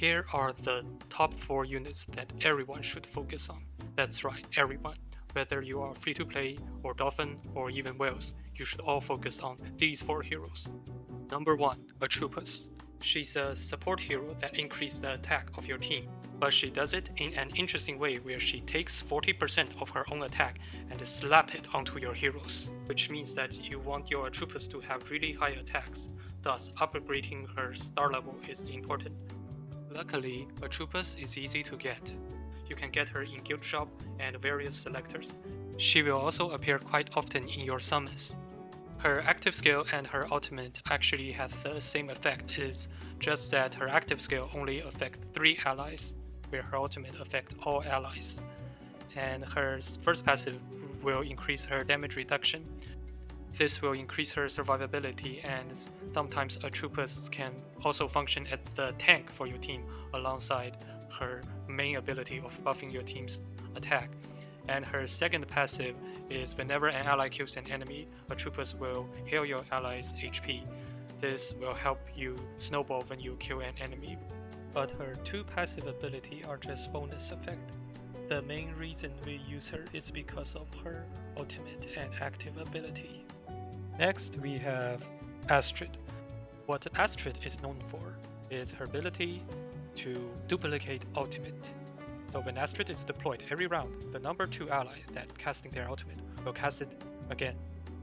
Here are the top 4 units that everyone should focus on. That's right, everyone. Whether you are free-to-play, or Dolphin, or even Whales, you should all focus on these 4 heroes. Number 1, Atrupus. She's a support hero that increases the attack of your team, but she does it in an interesting way where she takes 40% of her own attack and slap it onto your heroes, which means that you want your Atrupus to have really high attacks, thus upgrading her star level is important. Luckily, Atrupus is easy to get. You can get her in Guild Shop and various selectors. She will also appear quite often in your summons. Her active skill and her ultimate actually have the same effect, it's just that her active skill only affects 3 allies, where her ultimate affects all allies. And her first passive will increase her damage reduction. This will increase her survivability, and sometimes Atrupus can also function as the tank for your team alongside her main ability of buffing your team's attack. And her second passive is whenever an ally kills an enemy, Atrupus will heal your ally's HP. This will help you snowball when you kill an enemy. But her 2 passive ability are just bonus effect. The main reason we use her is because of her ultimate and active ability. Next we have Astrid. What Astrid is known for is her ability to duplicate ultimate. So when Astrid is deployed every round, the number 2 ally that casting their ultimate will cast it again.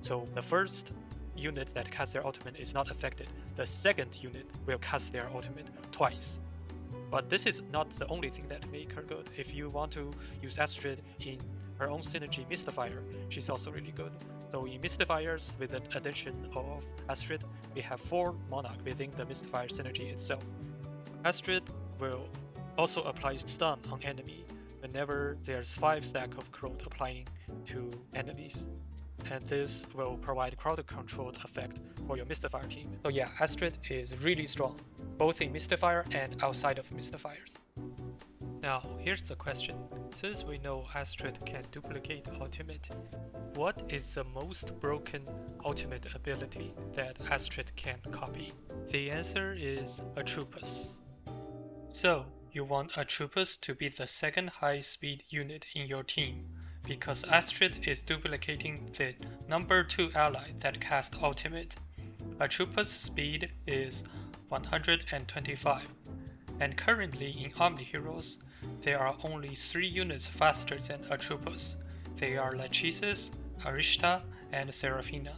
So the first unit that casts their ultimate is not affected. The second unit will cast their ultimate twice. But this is not the only thing that makes her good. If you want to use Astrid in her own synergy Mystifier, she's also really good. So in Mystifiers, with the addition of Astrid, we have 4 Monarch within the Mystifier synergy itself. Astrid will also apply stun on enemy whenever there's 5 stack of crowd applying to enemies. And this will provide crowd controlled effect for your Mystifier team. So yeah, Astrid is really strong, both in Mystifier and outside of Mystifiers. Now, here's the question. Since we know Astrid can duplicate ultimate, what is the most broken ultimate ability that Astrid can copy? The answer is Atrupus. So, you want Atrupus to be the second high speed unit in your team, because Astrid is duplicating the number 2 ally that casts ultimate. Atrupus' speed is 125, and currently in Omni Heroes, there are only 3 units faster than Atrupus. They are Lachesis, Arishta, and Seraphina.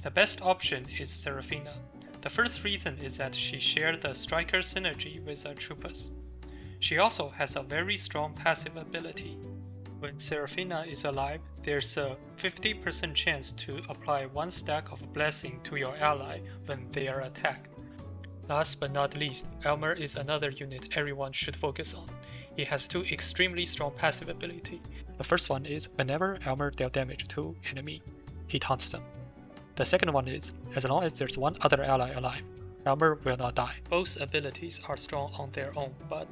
The best option is Seraphina. The first reason is that she shares the striker synergy with Atrupus. She also has a very strong passive ability. When Seraphina is alive, there's a 50% chance to apply 1 stack of blessing to your ally when they are attacked. Last but not least, Elmer is another unit everyone should focus on. He has 2 extremely strong passive ability. The first one is whenever Elmer dealt damage to enemy, he taunts them. The second one is, as long as there's 1 other ally alive, Elmer will not die. Both abilities are strong on their own, but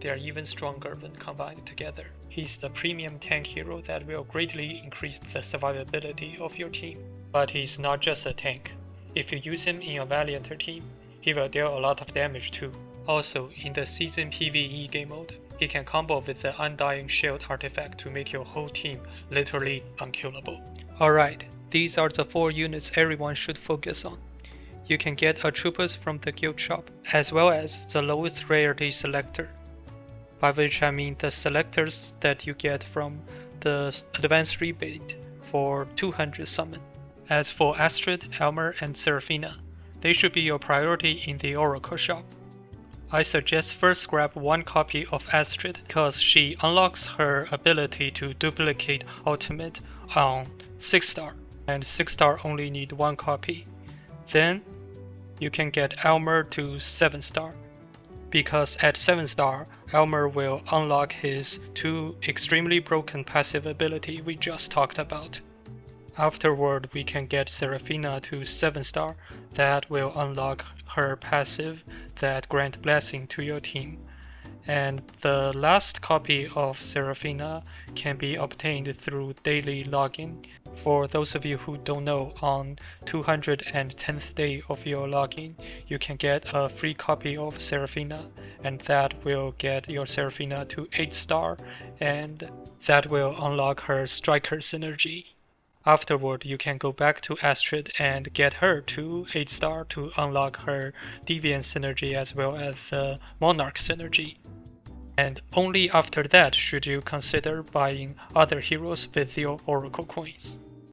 they are even stronger when combined together. He's the premium tank hero that will greatly increase the survivability of your team. But he's not just a tank. If you use him in a Valianter team, he will deal a lot of damage too. Also, in the Season PvE game mode, he can combo with the Undying Shield artifact to make your whole team literally unkillable. Alright, these are the 4 units everyone should focus on. You can get Atrupus from the Guild Shop, as well as the lowest rarity selector, by which I mean the selectors that you get from the advanced rebate for 200 summon. As for Astrid, Elmer, and Seraphina, they should be your priority in the Oracle Shop. I suggest first grab 1 copy of Astrid, because she unlocks her ability to duplicate ultimate on 6 star, and 6 star only need 1 copy. Then you can get Elmer to 7 star, because at 7 star, Elmer will unlock his 2 extremely broken passive ability we just talked about. Afterward, we can get Seraphina to 7 star, that will unlock her passive that grant blessing to your team. And the last copy of Seraphina can be obtained through daily login. For those of you who don't know, on 210th day of your login, you can get a free copy of Seraphina, and that will get your Seraphina to 8 star, and that will unlock her Striker synergy. Afterward, you can go back to Astrid and get her to 8 star to unlock her Deviant synergy as well as Monarch synergy. And only after that should you consider buying other heroes with your Oracle coins.